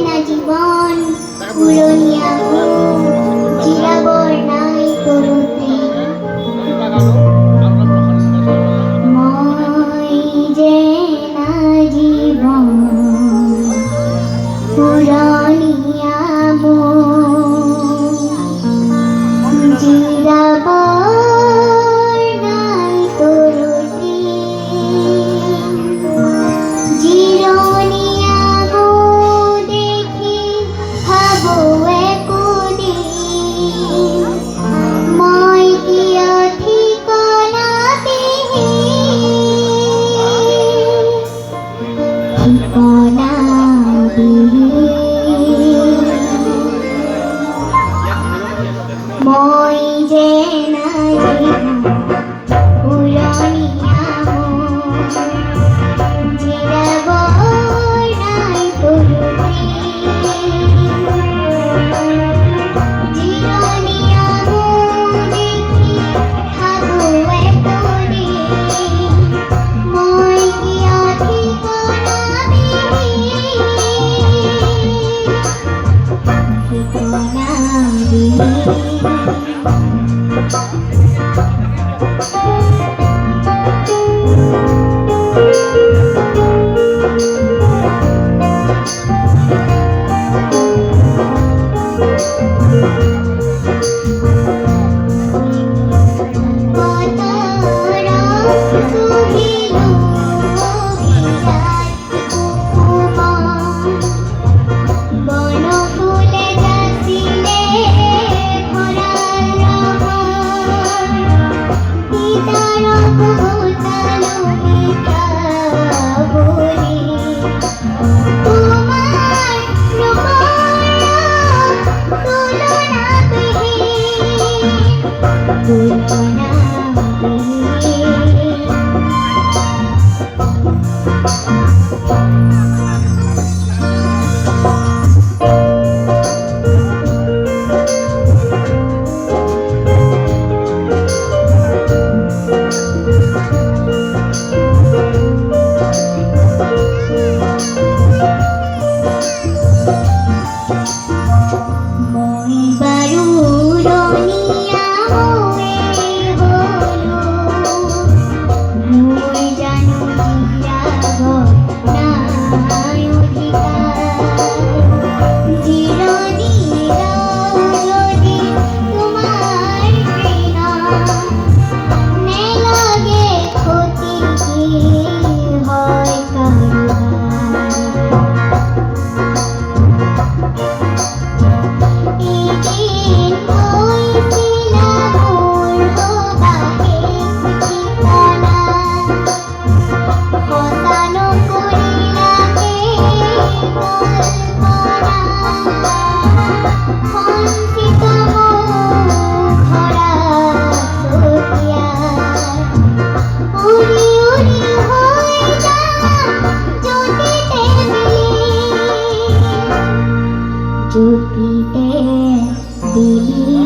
না জীবন পুরনিয়া চিরাবর নাই করতে মই যে না জীবন পুরনিয়া চিরাবর নাই করতে জিরনিয়া গো দেখি ভাবো একদিন মই কিয় ঠিকনা ঠিকনা মই যে না পুরনিয়া চিরাবর নাই করতে জিরনিয়া গো দেখি ভাবো একদিন মই কিয় ঠিকনা চুপিতে দিলি